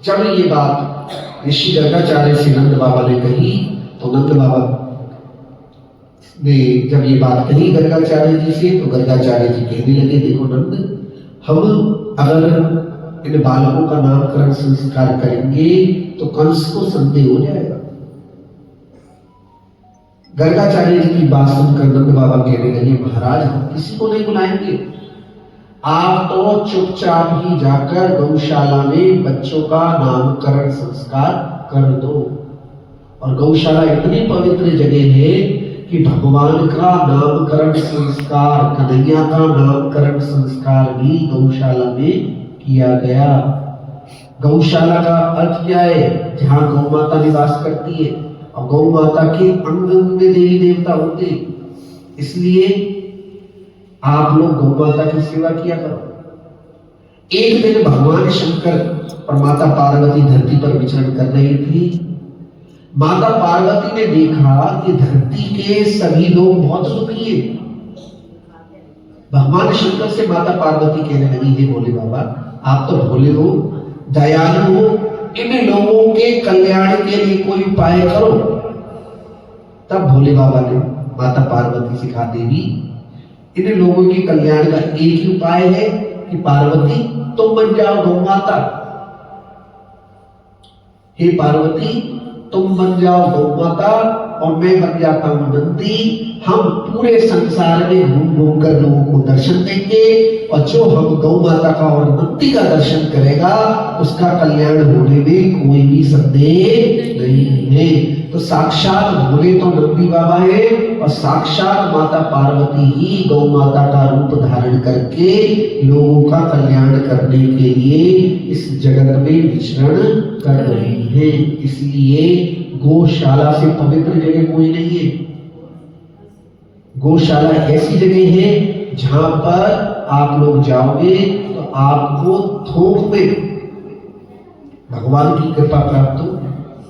जब ये बात ऋषि गर्गाचार्य से नंद बाबा ने कही तो नंद बाबा ने जब ये बात कही गर्गाचार्य जी से तो गर्गाचार्य जी कहने लगे, देखो नंद, हम अगर इन बालकों का नामकरण संस्कार करेंगे तो कंस को संदेह हो जाएगा। गर्गाचार्य जी की बात सुनकर नंद बाबा कहने लगे, महाराज हम किसी को नहीं बुलाएंगे, आप तो चुपचाप ही जाकर गौशाला में बच्चों का नामकरण संस्कार कर दो। और गौशाला इतनी पवित्र जगह है कि भगवान का नामकरण संस्कार, कन्हैया का नामकरण संस्कार भी गौशाला में किया गया। गौशाला का अर्थ क्या है? जहाँ गौ माता निवास करती है और गौ माता के अंग अंग में देवी देवता होते, इसलिए आप लोग गौ माता की सेवा किया करो। एक दिन भगवान शंकर और माता पार्वती धरती पर विचरण कर रही थी। माता पार्वती ने देखा कि धरती के सभी लोग बहुत दुखी है। भगवान शंकर से माता पार्वती कहने लगी, हे भोले बाबा, आप तो भोले हो, दयालु हो, इन लोगों के कल्याण के लिए कोई उपाय करो। तब भोले बाबा ने माता पार्वती से कहा, देवी, इन लोगों के कल्याण का एक ही उपाय है कि पार्वती तुम बन जाओ गौ माता। हे पार्वती, तुम बन जाओ गौ माता और मैं बन जाता हूं नंदी। हम पूरे संसार में घूम घूम कर लोगों को दर्शन देंगे और जो हम गौ माता का और नंदी का दर्शन करेगा उसका कल्याण होने में कोई भी संदेह नहीं है। तो साक्षात भोले तो नंदी बाबा है और साक्षात माता पार्वती ही गौ माता का रूप धारण करके लोगों का कल्याण करने के लिए इस जगत में विचरण कर रही है। इसलिए गौशाला से पवित्र जगह कोई नहीं है। गौशाला ऐसी जगह है जहां पर आप लोग जाओगे तो आपको थोक में भगवान की कृपा प्राप्त हो।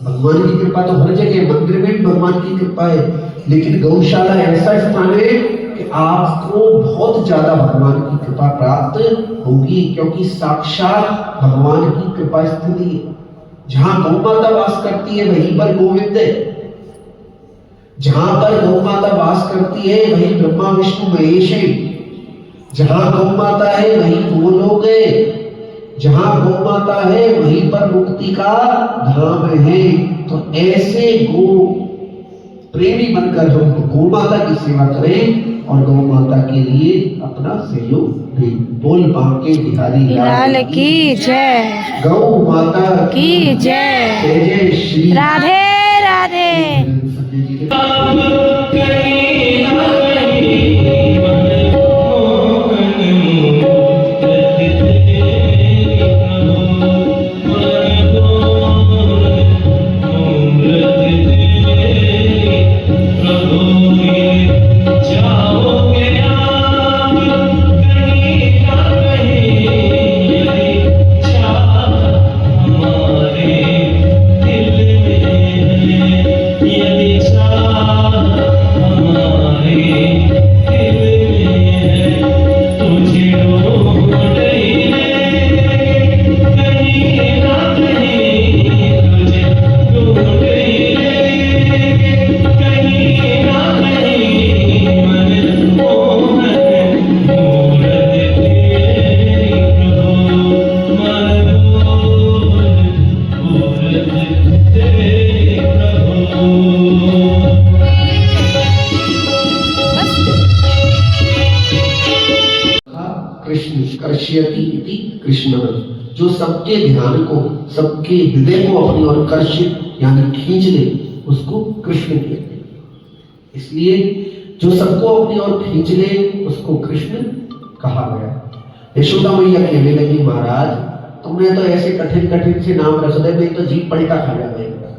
भगवान की कृपा तो हर जगह, मंदिर में भी भगवान की कृपा है, लेकिन गौशाला ऐसा स्थान है कि आपको बहुत ज्यादा भगवान की कृपा प्राप्त होगी, क्योंकि साक्षात भगवान की कृपा स्थली है। जहां गौ माता वास करती है वहीं पर गोविंद है। जहां पर गौ माता वास करती है वहीं ब्रह्मा विष्णु महेश है। जहां गौ माता है वहीं गोलोक है। जहां गौ माता है वहीं पर मुक्ति का धाम है। तो ऐसे गो प्रेमी बनकर हम गौ माता की सेवा करें और गौ माता के लिए अपना सहयोग दें। बोल बांके बिहारी लाल की जय, गौ माता की जय, जय जय श्री राधे राधे। कृष्ण, जो सबके ध्यान को, सबके हृदय को अपनी ओर कर्षित यानी खींच ले, उसको कृष्ण कहते हैं। इसलिए जो सबको अपनी ओर खींच ले उसको कृष्ण कहा गया। यशोदा मैया कहने लगी, महाराज तुमने तो ऐसे कठिन कठिन से नाम रख दे, मैं तो जीभ पलटा खा जाएगा।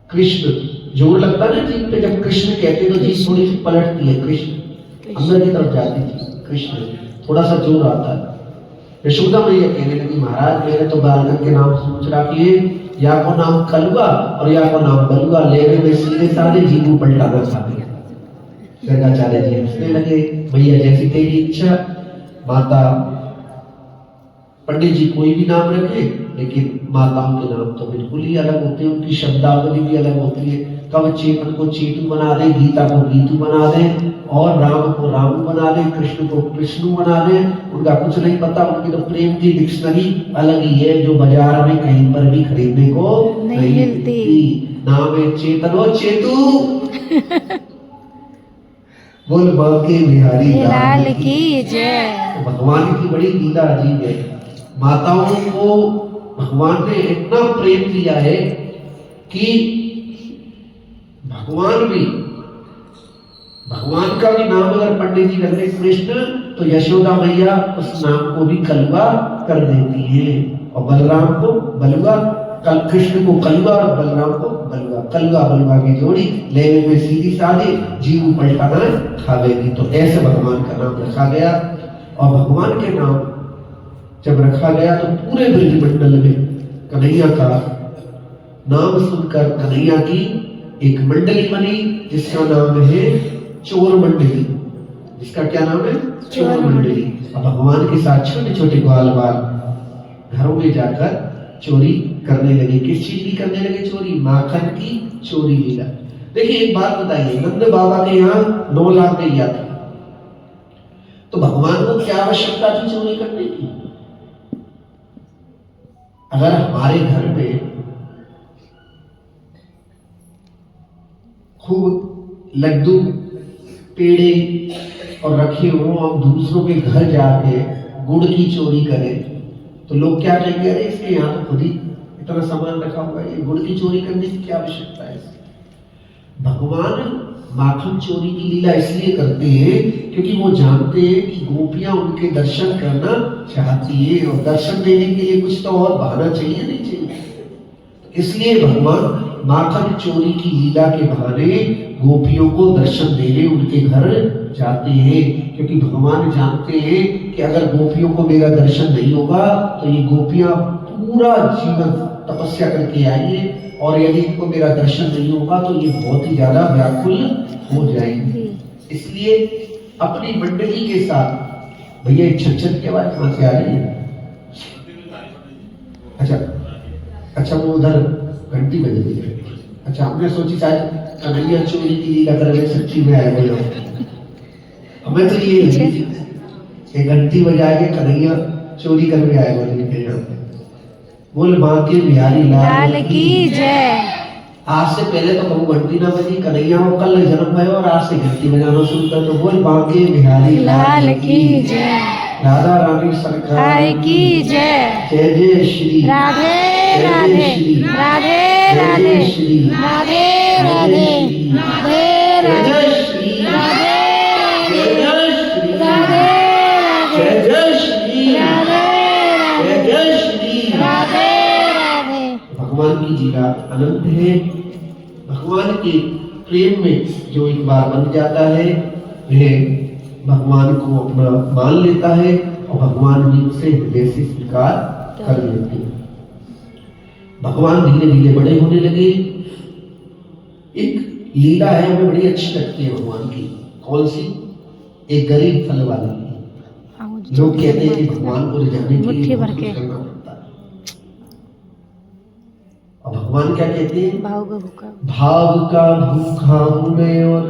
कृष्ण जोर लगता है ना जीभ पे, जब कृष्ण कहते तो जीभ थोड़ी सी पलटती है, कृष्ण अंदर की तरफ जाती थी, कृष्ण थोड़ा सा जोर आता है। यशोदा मैया कहने लगी, महाराज मैंने तो बालकन के नाम सोच रखी है, या को नाम कलुआ और या को नाम बलुआ, लेने में सीधे साधे जीव पलटाना चाहते हैं। गर्गाचार्य जी हंसने लगे, भैया जैसी तेरी इच्छा। माता पंडित जी कोई भी नाम रखे, लेकिन माताओं के नाम तो बिल्कुल ही अलग होते हैं, उनकी शब्दावली भी अलग होती है। कब चेतन को चेतु बना दे, गीता को गीतू बना दे, और राम को रामू बना दे, कृष्ण को कृष्णु बना दे, उनका कुछ नहीं पता। उनकी तो प्रेम की डिक्शनरी अलग ही है, जो बाजार में कहीं पर भी खरीदने को नहीं मिलती। नाम है चेतन और चेतु। बोल बांके बिहारी लाल की जय। तो भगवान की बड़ी लीला अजीब है। माताओं को भगवान ने इतना प्रेम दिया है कि भगवान का भी नाम अगर पंडित जी रख दे कृष्ण, तो यशोदा मैया उस नाम को भी कलवा कर देती है, और बलराम को बलुआ, कृष्ण को कलवा और बलराम को बलुआ। कलवा बलुआ की जोड़ी लेवे में सीधी साधी, जीव पलटाना खावेगी। तो ऐसे भगवान का नाम रखा गया। और भगवान के नाम जब रखा गया तो पूरे ब्रजमंडल में कन्हैया का नाम सुनकर कन्हैया की एक मंडली बनी, जिसका नाम है चोर मंडली। जिसका क्या नाम है? चोर मंडली। अब भगवान के साथ छोटे छोटे ग्वाल बाल घरों में जाकर चोरी करने लगे। किस चीज की करने लगे चोरी? माखन की चोरी लीला। देखिए एक बात बताइए, नंद बाबा के यहाँ 9 लाख गैया थी, तो भगवान को क्या आवश्यकता थी चोरी करने की? अगर हमारे घर में खूब लड्डू पेड़े और रखे हो, हम दूसरों के घर जाके गुड़ की चोरी करें, तो लोग क्या कहेंगे? अरे इसके यहाँ तो खुद ही इतना सामान रखा हुआ है, ये गुड़ की चोरी करने की क्या आवश्यकता है? भगवान माखन चोरी की लीला इसलिए करते हैं क्योंकि वो जानते हैं कि गोपियां उनके दर्शन करना चाहती है, और दर्शन देने के लिए कुछ तो और बहाना चाहिए, नहीं चाहिए। इसलिए भगवान माखन चोरी की लीला के बहाने गोपियों को दर्शन देने उनके घर जाते हैं, क्योंकि भगवान जानते हैं कि अगर गोपियों को मेरा दर्शन नहीं होगा तो ये गोपियां पूरा जीवन तपस्या करके आएंगे, और यदि इनको मेरा दर्शन नहीं होगा तो ये बहुत ही ज्यादा व्याकुल हो जाएंगे। इसलिए अपनी मंडली के साथ, भैया एक छत की आवाज कहां से आ रही है? अच्छा वो उधर घंटी बज रही है। अच्छा, हमने सोची शायद कन्हैया चोरी की लीला करने सच्ची में आए बोलो। हमें तो ये घंटी बजा के कन्हैया चोरी करने आए बोले। बोल बांके बिहारी लाल की जय। आज से पहले तो कभी घंटी ना बजी, कन्हैया को कल जन्म भयो और आज से घंटी बजाना शुरू कर दो। बोल बांके बिहारी लाल की जय। राधा रानी सरकार की जय। जय जय श्री राधे राधे राधे राधे श्री राधे राधे राधे राधे श्री राधे राधे राधे जय जय श्री राधे जय जय श्री राधे राधे। भगवान की लीला अनंत है। भगवान के प्रेम में जो एक बार बन जाता है वह भगवान को अपना मान लेता है, और भगवान भी उसे हृदय से स्वीकार कर लेते हैं। भगवान धीरे धीरे बड़े होने लगे। एक लीला है हमें बड़ी अच्छी लगती है भगवान की। कौन सी? एक गरीब फल वाली। लोग कहते हैं कि भगवान को रिझाने के लिए कुछ करना पड़ता है, और भगवान क्या कहते हैं? भाव का भूखा हूं मैं और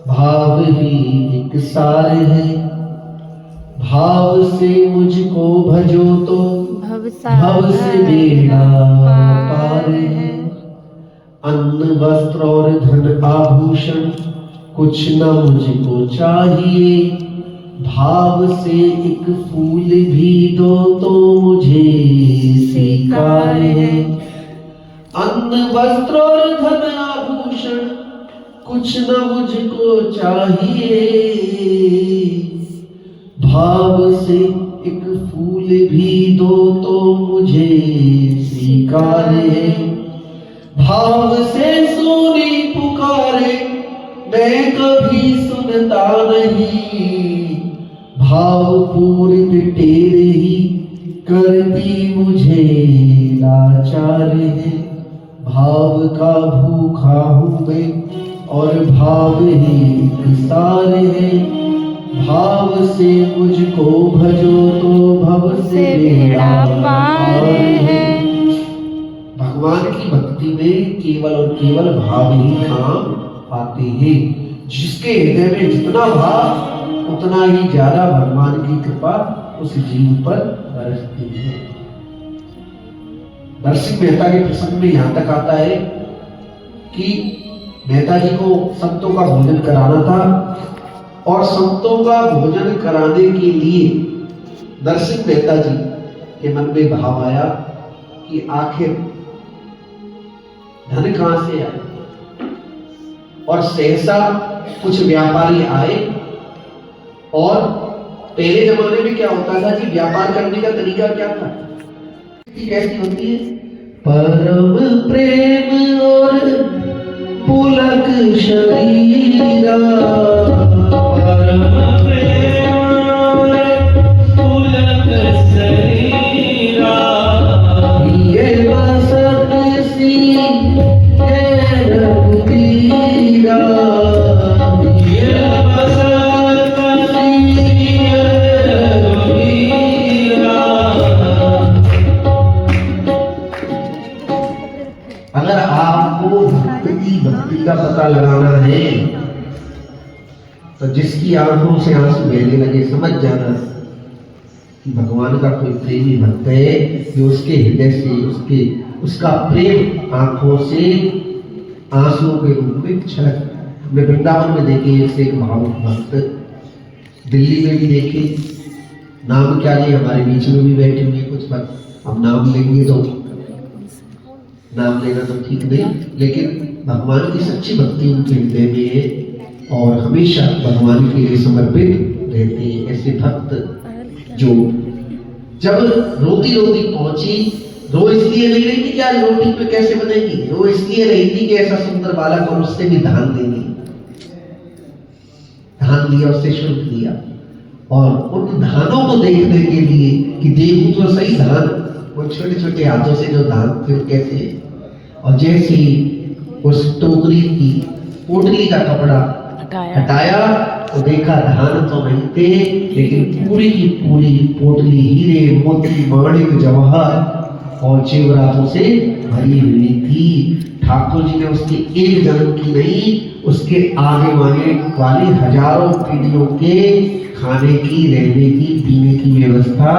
भाव ही एक सार है, भाव से मुझको भजो तो भव से बेड़ा पार है। अन्न वस्त्र और धन आभूषण कुछ न मुझको चाहिए, भाव से एक फूल भी दो तो मुझे स्वीकार है। अन्न वस्त्र और धन आभूषण कुछ न मुझको चाहिए, भाव से एक फूल भी दो तो मुझे स्वीकार है। भाव से सोनी पुकारे मैं कभी सुनता नहीं, भाव पूर्ण तेरे ही करती मुझे लाचार है। भाव का भूखा हूँ मैं और भाव ही एक सार है, भाव से मुझको भजो तो भव से बेड़ा पार है। भगवान की भक्ति में केवल और केवल भाव ही काम आते हैं। जिसके हृदय में जितना भाव उतना ही ज्यादा भगवान की कृपा उस जीव पर बरसती है। नरसिंह मेहता के प्रसंग में यहाँ तक आता है कि मेहता जी को संतों का भोजन कराना था और संतों का भोजन कराने के लिए नरसिंह मेहता जी के मन में भाव आया कि आखिर धन कहां से आए। और सहसा कुछ व्यापारी आए। और पहले जमाने में क्या होता था कि व्यापार करने का तरीका क्या था, कैसी होती है, परम प्रेम और पुलक शरीरा, परम प्रेम और पुलक शरीरा, ये बसत सी ये रघुवीरा, ये बसत सी ये रघुवीरा। अगर आपको भक्ति का पता लगाना है तो जिसकी आंखों से आंसू बहने लगे समझ जाना कि भगवान का कोई प्रेमी भक्त है कि उसके हृदय से उसका प्रेम आंखों से आंसुओं के रूप में छलक। हमने वृंदावन में देखे एक से एक भावुक भक्त, दिल्ली में भी देखे, नाम क्या लिए हमारे बीच में भी बैठे हुए कुछ भक्त, हम नाम लेंगे तो नाम लेना तो ठीक नहीं, लेकिन भगवान की सच्ची भक्ति उनके हृदय में है और हमेशा भगवान के लिए समर्पित रहते हैं। ऐसे भक्त जो जब रोती रोती पहुंची, रो इसलिए नहीं रही थी कि आज रोटी पे कैसे बनेगी, रो इसलिए रही थी कि ऐसा सुंदर बालक और उससे भी धान लेंगे। धान लिया, उससे शुल्क लिया और उन धानों को देखने के लिए कि देखूं तो सही धान, वो छोटे छोटे हाथों से जो धान थे कैसे, और जैसे उस टोकरी की पोटली का कपड़ा हटाया तो देखा धान तो नहीं थे, लेकिन पूरी की पूरी पोटली हीरे मोती माणिक जवाहर और जेवरातों से भरी हुई थी। ठाकुर जी ने उसके एक जन्म की नहीं, उसके आगे वाली हजारों पीढ़ियों के खाने की, रहने की, पीने की व्यवस्था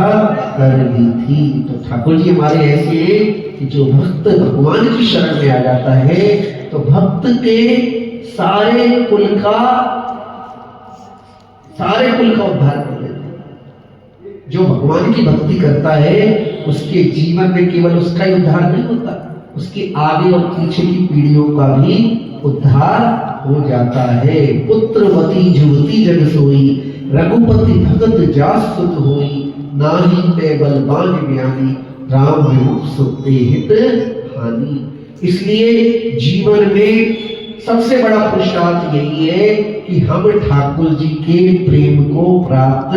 कर दी थी। तो ठाकुर जी हमारे ऐसे कि जो भक्त भगवान की शरण में आ जाता है तो भक्त के सारे कुल का उद्धार कर लेते हैं। जो भगवान की भक्ति करता है उसके जीवन में केवल उसका ही उद्धार नहीं होता, उसके आगे और पीछे की पीढ़ियों का भी उद्धार हो जाता है। पुत्रवती जुवती जग सोई, रघुपति भगत जास सुत होई, नाहि पे बलवान ज्ञानी, राम विमुख सुते हित हानि। इसलिए जीवन में सबसे बड़ा पुरुषार्थ यही है कि हम ठाकुर जी के प्रेम को प्राप्त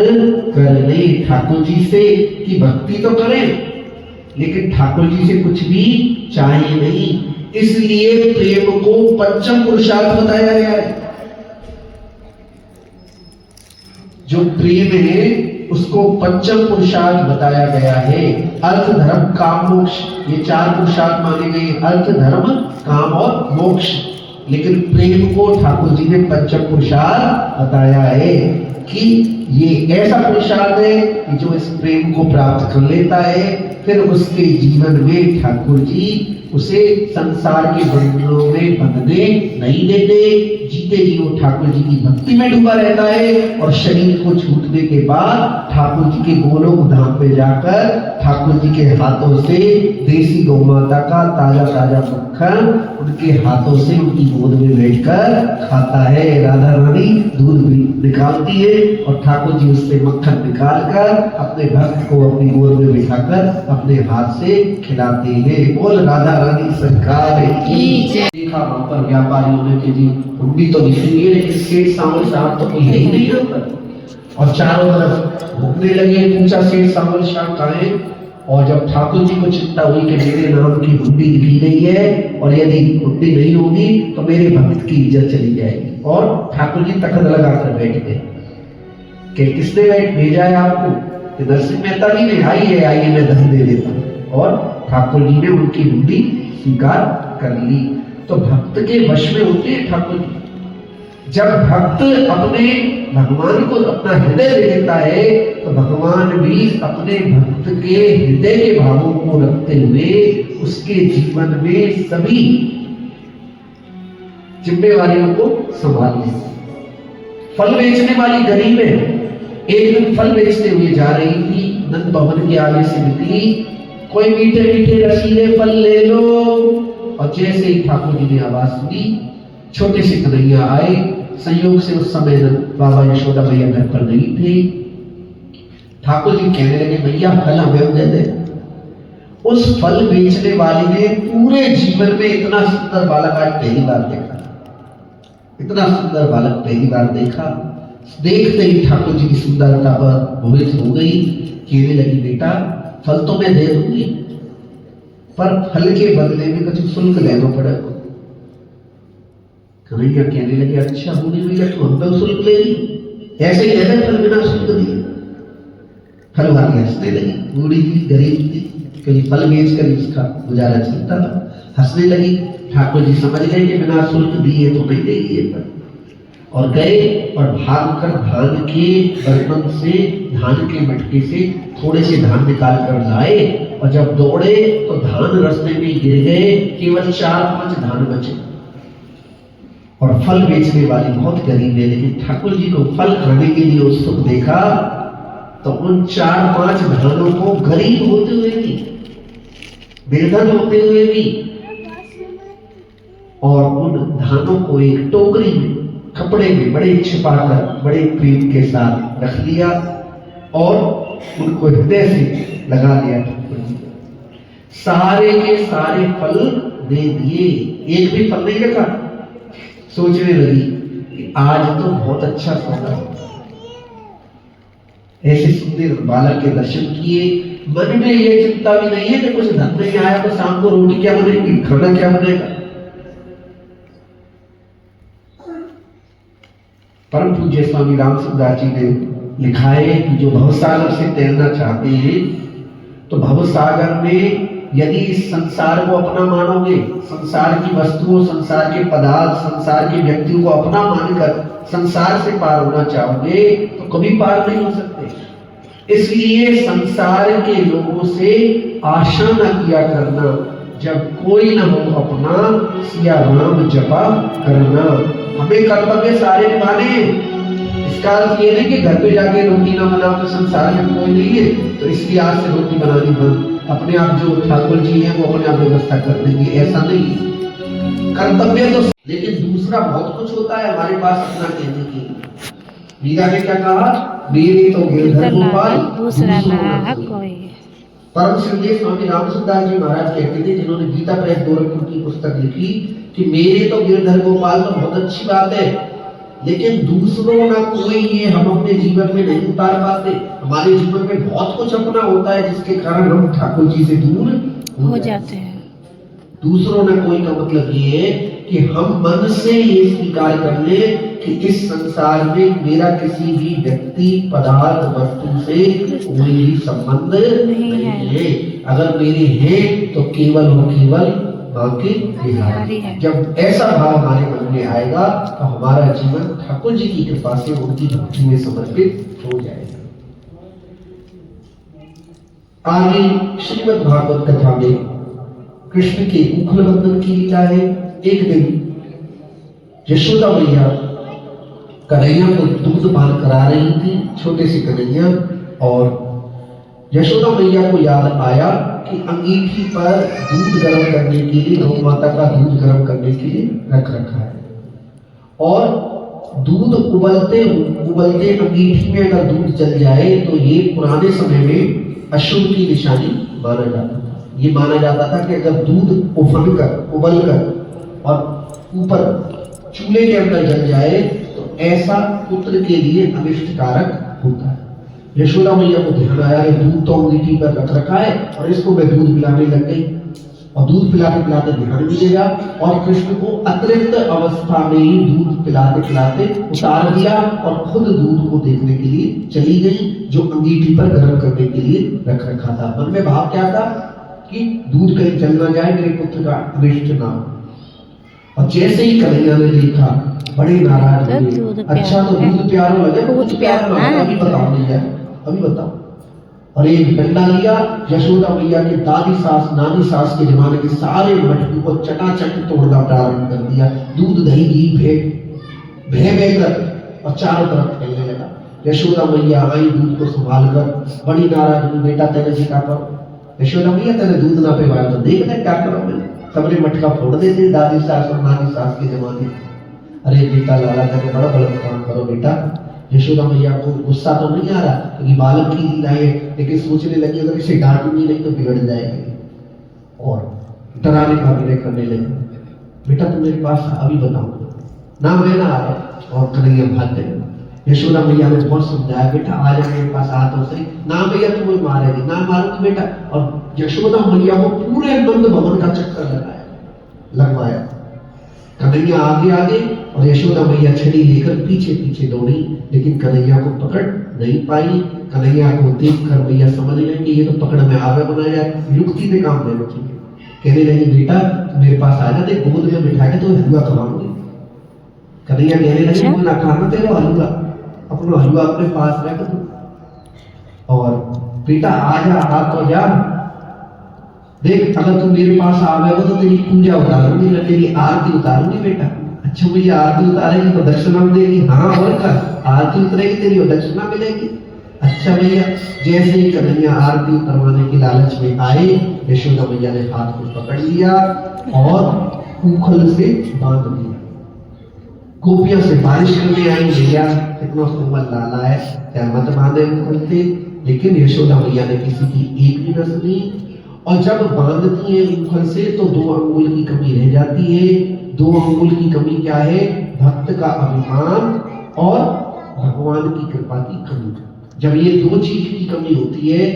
कर लें। ठाकुर जी से की भक्ति तो करें लेकिन ठाकुर जी से कुछ भी चाहिए नहीं। इसलिए प्रेम को पंचम पुरुषार्थ बताया गया है। जो प्रेम है उसको पंचम पुरुषार्थ बताया गया है। अर्थ धर्म काम मोक्ष, ये चार पुरुषार्थ माने गए, अर्थ धर्म काम और मोक्ष। लेकिन प्रेम को ठाकुर जी ने पंचम पुरुषार्थ बताया है कि ये ऐसा पुरुषार्थ है कि जो इस प्रेम को प्राप्त कर लेता है फिर उसके जीवन में ठाकुर जी उसे संसार के बंधनों में बंधने नहीं देते। जीते जी वो ठाकुर जी की भक्ति में डूबा रहता है और शरीर को छूटने के बाद ठाकुर जी के गोलोक धाम पे जाकर ठाकुर जी के हाथों से देसी गौ माता का ताजा ताजा मक्खन उनके हाथों से उनकी गोद में बैठकर खाता है। राधा रानी दूध भी निकालती है और ठाकुर जी उससे मक्खन निकालकर अपने भक्त को अपनी गोद में बिठाकर अपने हाथ से खिलाते हैं। बोल राधा रानी सरकार की जय। देखा वहां पर व्यापारियों ने कि जी हुंडी तो निकली है लेकिन सेठ सावल साहब तो कोई है ही नहीं यहाँ पर। और चारों तरफ घूमने लगे, पूछा सेठ सावल साहब कहाँ है। और जब ठाकुर जी को चिंता हुई कि मेरे नाम की हुंडी लिखी गई है और यदि हुंडी नहीं होगी तो मेरे भक्त की इज्जत चली जाएगी, और ठाकुर जी तख्त लगाकर बैठ गए। कि किसने भेजा है आपको? कि नरसिंह मेहता जी ने, आइए आइए मैं धन दे देता हूं। और ठाकुर जी ने उनकी हुंडी स्वीकार कर ली। तो भक्त के वश में होते हैं ठाकुर जी। जब भक्त अपने भगवान को अपना हृदय दे देता है तो भगवान भी अपने भक्त के हृदय के भावों को रखते हुए उसके जीवन में सभी जिम्मेवारियों को संभाल लेते। फल बेचने वाली गरीब है, एक दिन फल बेचते हुए जा रही थी, नंद भवन के आगे से निकली, कोई मीठे मीठे रसीले फल ले लो। और जैसे ही ठाकुर जी ने आवाज सुनी, छोटे से कन्हैया आए। संयोग से उस समय बाबा यशोदा मैया घर पर नहीं थे। ठाकुर जी कहने लगे, भैया फल हमें दे दे। उस फल बेचने वाली ने पूरे जीवन में इतना सुंदर बालक आज पहली बार देखा, इतना सुंदर बालक पहली बार देखा। देखते ही ठाकुर जी की सुंदरता पर मोहित हो गई। कहने लगी, बेटा फल तो मैं दे दूंगी, पर फल के बदले में कुछ शुल्क लेना पड़ेगा। कन्हैया कहने लगे, अच्छा बोली भैया तू हम पे शुल्क ले ली, ऐसे ही है फल बिना शुल्क दिए। फल वाली हंसने लगी, बूढ़ी थी, गरीब थी, क्योंकि फल बेच कर इसका गुजारा चलता था। हंसने लगी। ठाकुर जी समझ गए कि बिना शुल्क दिए तो नहीं देगी ये फल, और गए और भागकर धान के बर्तन से, धान के मटके से थोड़े से धान निकाल कर लाए। और जब दौड़े तो धान रास्ते में गिर गए, केवल 4-5 धान बचे। और फल बेचने वाली बहुत गरीब है, लेकिन ठाकुर जी को फल खाने के लिए उत्सुक देखा तो उन 4-5 धानों को गरीब होते हुए भी, निर्धन होते हुए भी, और उन धानों को एक टोकरी में, कपड़े में बड़े छिपाकर, बड़े प्रेम के साथ रख लिया और उनको हृदय से लगा लिया। ठाकुर जी सारे के सारे फल दे दिए, एक भी फल नहीं रखा। सोचने लगी कि आज तो बहुत अच्छा सौदा है। ऐसे सुंदर बालक के दर्शन किए, मन में ये चिंता भी नहीं है कि कुछ धन नहीं आया तो शाम को रोटी क्या बनेगी, खाना क्या बनेगा। परम पूज्य स्वामी रामसुंदर जी ने लिखा है कि जो भवसागर से तैरना चाहते हैं तो भवसागर में यदि इस संसार को अपना मानोगे, संसार की वस्तुओं, संसार के पदार्थ, संसार के व्यक्तियों को अपना मानकर संसार से पार होना चाहोगे तो कभी पार नहीं हो सकते। इसलिए संसार के लोगों से आशा न किया करना। जब कोई न हो अपना, सिया राम जपा करना। हमें कर्तव्य सारे निभाने हैं। इसका अर्थ ये नहीं कि घर पे जाके रोटी ना बनाओ तो संसार में कोई नहीं है, तो इसलिए आज से रोटी बनानी बंद। अपने आप जो ठाकुर जी हैं वो अपने आप व्यवस्था कर देंगे, ऐसा नहीं। कर्तव्य तो, लेकिन दूसरा बहुत कुछ होता है हमारे पास अपना कहने की। मीरा ने क्या कहा, मेरे तो गिरधर गोपाल दूसरा ना कोई। परम श्रद्धेय स्वामी रामसुंदर जी महाराज कहते थे, जिन्होंने गीता प्रेस गोरखपुर की पुस्तक लिखी, कि मेरे तो गिरधर गोपाल तो बहुत अच्छी बात है, लेकिन दूसरों ना कोई ये हम अपने जीवन में नहीं उतार पाते। हमारे जीवन में बहुत कुछ अपना होता है जिसके कारण हम ठाकुर जी से दूर हो जाते हैं। दूसरों ना कोई का मतलब ये है कि हम मन से ये स्वीकार कर ले कि इस संसार में मेरा किसी भी व्यक्ति, पदार्थ, वस्तु से कोई भी संबंध नहीं है। अगर मेरे हैं तो केवल और केवल बाकी बिहारी है। जब ऐसा भाव हमारे मन में आएगा तो हमारा जीवन ठाकुर जी की कृपा से उनकी भक्ति में समर्पित हो जाएगा। आगे श्रीमद् भागवत कथा में कृष्ण के उखल बंधन की लीला है। एक दिन यशोदा मैया कन्हैया को दूध पान करा रही थी, छोटे से कन्हैया, और यशोदा मैया को याद आया कि अंगीठी पर दूध गर्म करने के लिए, गौ माता का दूध गर्म करने के लिए रख रखा है, और दूध उबलते उबलते अंगीठी में अगर दूध जल जाए तो ये पुराने समय में अशुभ की निशानी माना जाता था। ये माना जाता था कि अगर दूध उबल कर और ऊपर चूल्हे के अंदर जल जाए तो ऐसा पुत्र के लिए अनिष्टकारक होता है। यशोदा मैया को ध्यान आया कि दूध तो अंगीठी पर रख रखा है और इसको मैं दूध पिलाने लग गई। और दूध पिलाते पिलाते ध्यान मिलेगा। और कृष्ण को अतिरिक्त अवस्था में ही दूध पिलाते पिलाते उतार दिया और खुद दूध को देखने के लिए चली गई, जो अंगीठी पर गर्म करने के लिए रख रखा था। मन में भाव क्या था कि दूध कहीं जल ना जाए, मेरे पुत्र का अनिष्ट ना हो। और जैसे ही कन्हैया ने देखा बड़े नाराज हुए। अच्छा तो दूध प्यारा लगे, दूध प्यारा लगा, अभी बताओ भैया, अभी बताओ। और एक डंडा लिया, यशोदा मैया की दादी सास नानी सास के जमाने के सारे मटकी को चटाचट तोड़ना प्रारंभ कर दिया। दूध दही घी भे कर और चारों तरफ फैलने लगा। यशोदा मैया आई दूध को संभाल कर, बड़ी नाराज हुई, बेटा तेरे जी का करो। यशोदा मैया तेरे दूध ना पिवाया तो देख ले क्या करो। मैंने सबने मटका फोड़ देते दादी सास और नानी सास के जमाने। अरे बेटा लाला तेरे बड़ा गलत काम करो बेटा। यशोदा मैया को गुस्सा तो नहीं आ रहा क्योंकि बालक की लीला है, लेकिन सोचने लगी अगर इसे डांटूंगी नहीं तो बिगड़ जाएगी, और डराने का विनय करने लगी। बेटा तुम मेरे पास अभी बताओ ना, मैं ना आ रहा। और कन्हैया भाग गए। यशोदा मैया ने बहुत समझाया, बेटा आ जा मेरे पास, आ तो सही ना भैया तुम्हें मारेगी, ना मारूंगी बेटा। और यशोदा मैया को पूरे नंद भवन का चक्कर लगवाया। कन्हैया आगे आगे और यशोदा मैया छड़ी लेकर पीछे पीछे दौड़ी, लेकिन कन्हैया को पकड़ नहीं पाई। कन्हैया को देखकर मैया समझ गई कि ये तो पकड़ में आवे बनाया जाए, युक्ति में काम लेना चाहिए। कहने लगी बेटा मेरे पास आ जा, देख गोद में बिठा के तो हलवा खवाऊंगी। कन्हैया कहने लगे मुझे ना खाना तेरा हलवा, अपना हलवा अपने पास रख दो। और बेटा आ जा, आ तो जा, देख अगर तू मेरे पास आवेगा तो तेरी पूजा उतारूंगी, मैं तेरी आरती उतारूंगी बेटा। अच्छा भैया आरती उतारेगी तो दक्षिणा मिलेगी? हाँ और क्या, आरती उतरेगी तेरी और दक्षिणा मिलेगी। अच्छा भैया, जैसे ही कन्हैया आरती उतरवाने की लालच में आए, यशोदा मैया ने हाथ को पकड़ लिया और उखल से बांध दिया। गोपियां से बारिश करने आई, भैया कितना सुंदर लाला है, क्या मत बांधे उखल से। लेकिन यशोदा मैया ने किसी की एक भी न सुनी। और जब बांधती है उखल से तो 2 अंगुल की कमी रह जाती है। 2 अंगुल की कमी क्या है? भक्त का अभिमान और भगवान की कृपा की कमी। जब ये 2 चीज की कमी होती है,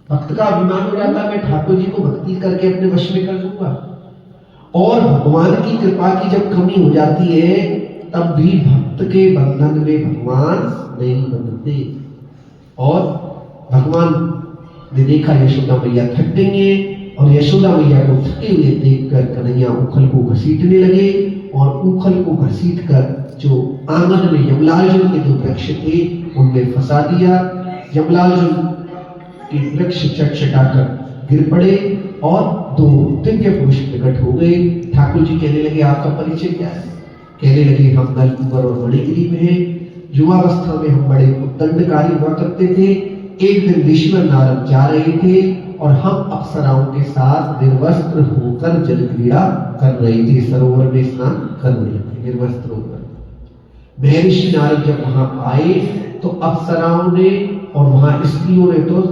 भक्त का अभिमान हो जाता है मैं ठाकुर जी को भक्ति करके अपने वश में कर लूंगा, और भगवान की कृपा की जब कमी हो जाती है तब भी भक्त के बंधन में भगवान नहीं बंधते। और भगवान ने देखा यशोदा मैया थक गई है, और यशोदा मैया को थके हुए देखकर कन्हैया उखल को घसीटने लगे, और उखल को घसीट कर जो आंगन में यमलार्जुन के 2 वृक्ष थे उनमें फंसा दिया। यमलार्जुन के वृक्ष चटचटाकर गिर पड़े और 2 दिव्य पुरुष प्रकट हो गए। ठाकुर जी कहने लगे आपका परिचय क्या है? कहने लगे हम नलकुबर और मणिगिरी में हैं। युवावस्था में हम बड़े उद्दंडकारी हुआ करते थे। एक दिन ऋषिवर नारद जा रहे थे और हम अप्सराओं के साथ निर्वस्त्र होकर जल क्रीड़ा कर रहे थे, सरोवर में स्नान कर रहे थे निर्वस्त्र होकर। महर्षि नारद जब वहां आए तो अप्सराओं ने और वहां स्त्रियों ने तो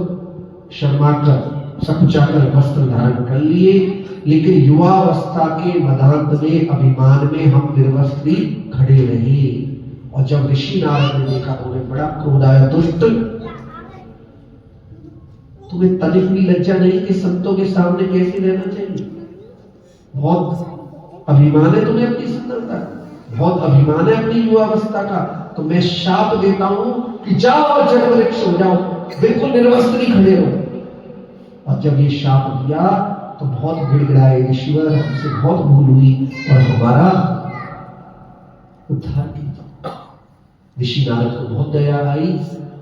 शर्माकर सकुचाकर वस्त्र धारण कर लिए, लेकिन युवावस्था के मदांत में अभिमान में हम निर्वस्त्री खड़े रहे। और जब ऋषि नारद ने देखा तो उन्हें बड़ा क्रोध आया, दुष्ट तुम्हें तनिक भी लज्जा नहीं कि संतों के सामने कैसे रहना चाहिए? बहुत अभिमान है तुम्हें अपनी सुंदरता, बहुत अभिमान है अपनी युवावस्था का। तो मैं शाप देता हूं कि जाओ और जड़ वृक्ष हो जाओ, बिल्कुल निर्वस्त्री खड़े रहो। और जब ये शाप दिया तो बहुत गिड़गिड़ाए ऋषिवर, हमसे बहुत भूल हुई और हमारा उद्धार किया। ऋषि नारद को बहुत दया आई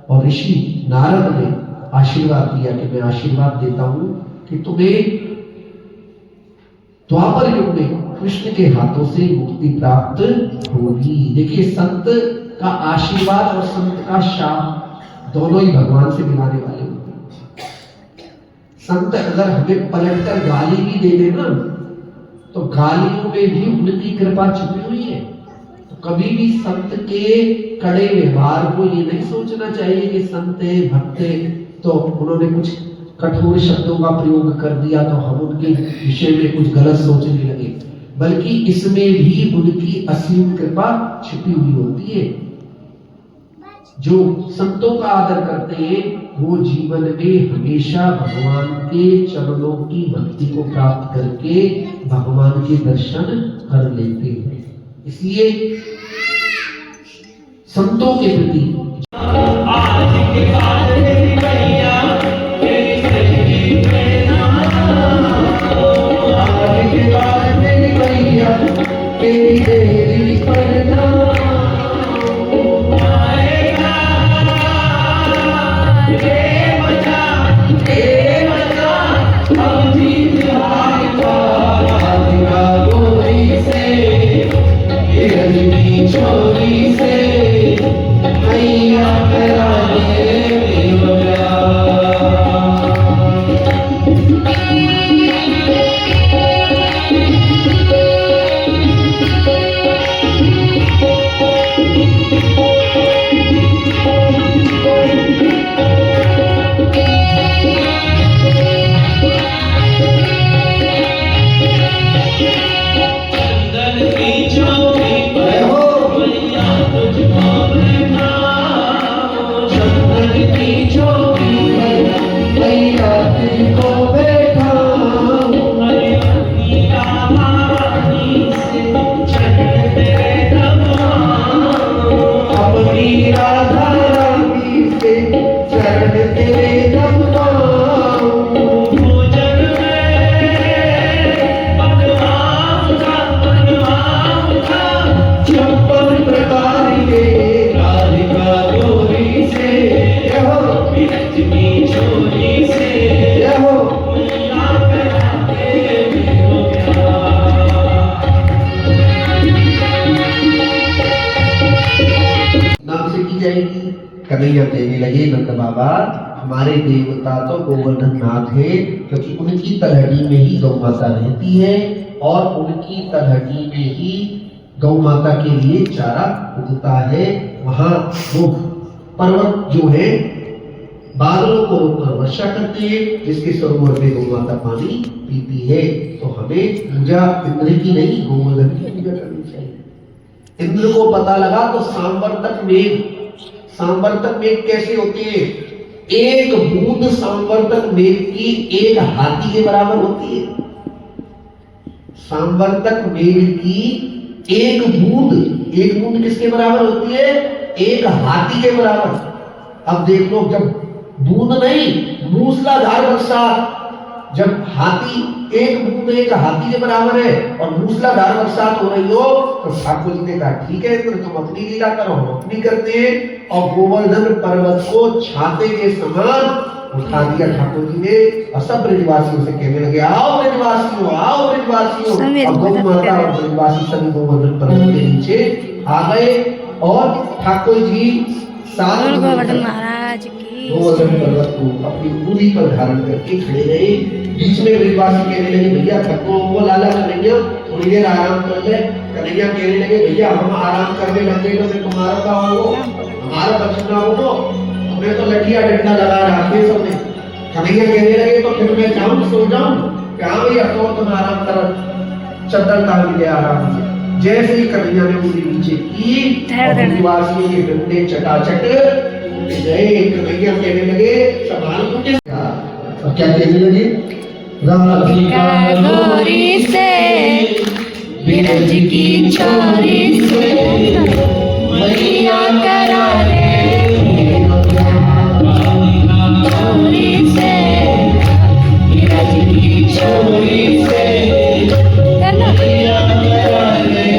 और ऋषि नारद ने आशीर्वाद दिया कि मैं आशीर्वाद देता हूं कि तुम्हें द्वापर युग में कृष्ण के हाथों से मुक्ति प्राप्त होगी। देखिए संत का आशीर्वाद और संत का शाप दोनों ही भगवान से मिलाने वाले होते हैं। संत अगर हमें पलटकर गाली भी दे देना तो गालियों में भी उनकी कृपा छुपी हुई है। तो कभी भी संत के कड़े व्यवहार को ये नहीं सोचना चाहिए कि संत है भक्त है तो उन्होंने कुछ कठोर शब्दों का प्रयोग कर दिया तो हम उनके विषय में कुछ गलत सोचने लगे, बल्कि इसमें भी उनकी असीम कृपा छिपी हुई होती है। जो संतों का आदर करते हैं वो जीवन में हमेशा भगवान के चरणों की भक्ति को प्राप्त करके भगवान के दर्शन कर लेते हैं। इसलिए संतों के प्रति आज के बाद मेरी मैया तेरी प्रणाम, आज के बाद मेरी मैया तेरी प्रणाम। आएगा ये मजा अब जीत आएगा गोरी से ये रजनी चोरी से मैया कराने कन्हैया कहने लगे नंद बाबा हमारे देवता तो गोवर्धन नाथ है, क्योंकि उनकी तलहटी में ही गौ माता रहती है और उनकी तलहटी में ही गौ माता के लिए चारा उगता है। वहाँ वो पर्वत जो है बादलों को रोककर वर्षा करते हैं, जिसके सरोवर में गौ माता पानी पीती है। तो हमें पूजा इंद्र की नहीं गोवर्धन की पूजा करनी चाहिए। इंद्र को पता लगा तो सांवर्तक मेघ कैसे होते हैं? एक बूंद सांवर्तक मेघ की एक हाथी के बराबर होती है। सांवर्तक मेघ की एक बूंद किसके बराबर होती है? एक हाथी के बराबर। अब देख लो, जब बूंद नहीं मूसलाधार बरसात, जब हाथी एक बूंद एक हाथी के बराबर है और मूसलाधार बरसात हो रही हो, तो ठाकुर जी ने कहा ठीक है तो तुम अपनी लीला करो, हम अपनी करते हैं। और गोवर्धन पर्वत को छाते के समान उठा दिया ठाकुर जी ने और सब ब्रजवासियों से कहने लगे आओ ब्रजवासियों, आओ ब्रजवासियों। और गौ माता और ब्रजवासी सभी गोवर्धन पर्वत के नीचे आ गए और ठाकुर जी साथ गोवर्धन महाराज की गोवर्धन पर्वत को अपनी पूरी पर धारण करके खड़े रहे। बीच में ब्रजवासी कहने लगे भैया थको वो लाला कन्हैया थोड़ी देर आराम कर ले। कन्हैया कहने लगे भैया हम आराम करने लगे तो फिर तुम्हारा क्या हो, हमारा बचना हो, हमें तो लठिया डंडा लगा रखे सबने। कन्हैया कहने लगे तो फिर मैं जाऊं सो जाऊं? क्या भैया तो तुम आराम करो, चद्दर तान लिया आराम से। जैसे ही कन्हैया ने उंगली नीचे की ब्रजवासियों के डंडे चटाचट गए। कन्हैया कहने लगे संभाल मुझे। अब क्या कहने लगे? राधिका गौरी से बिरज की चोरी से मैया करा रे चोरी से बिरज की चोरी से मैया करा रे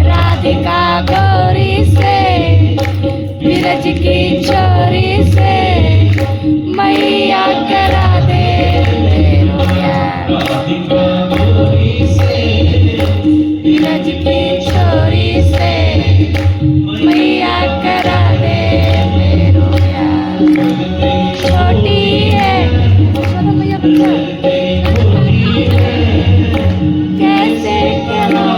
राधिका गौरी से बिरज की चोरी से मैया करा दे मेरो प्यार। राधिका गौरी से बिरज की चोरी से मैया करा दे मेरो प्यार। छोटी है कैसे करो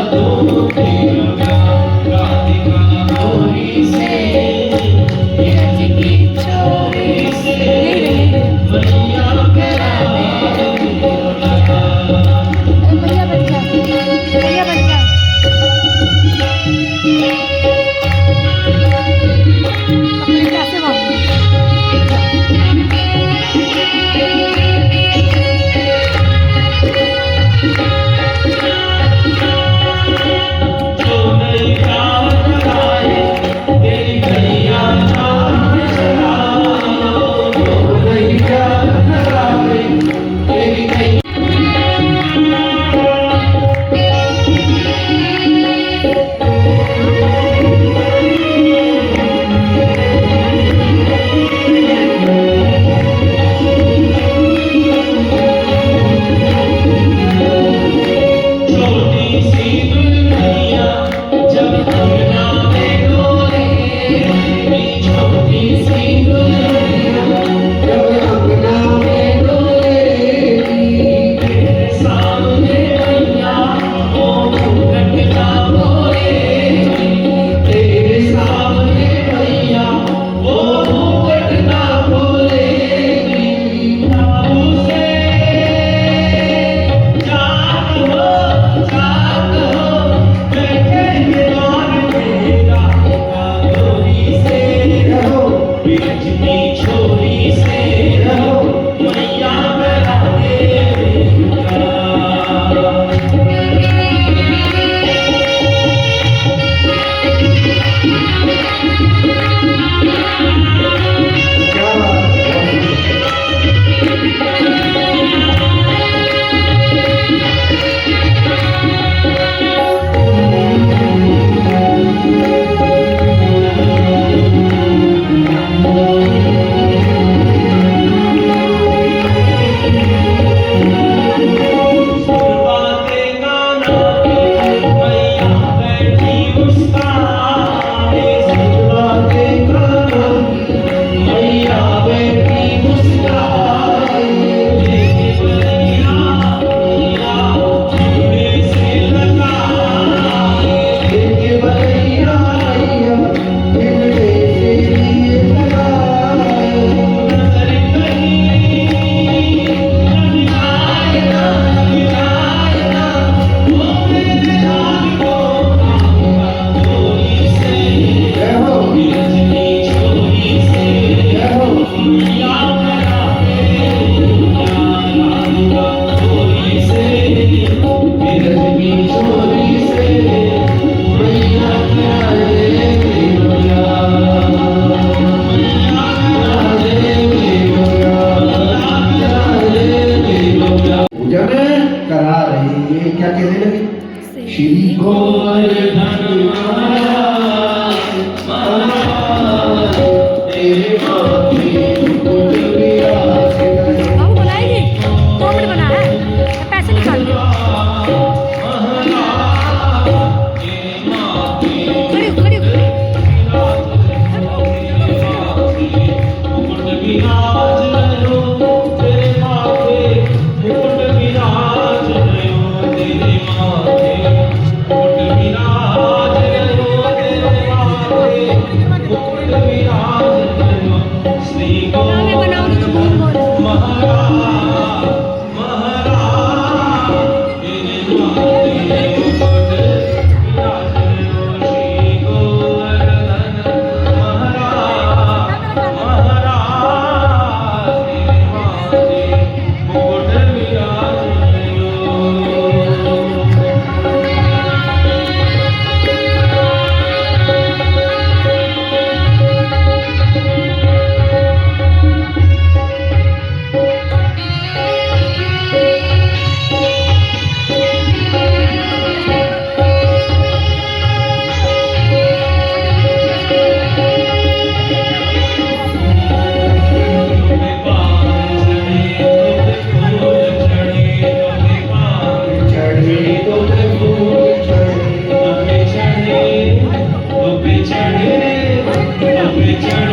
चढ़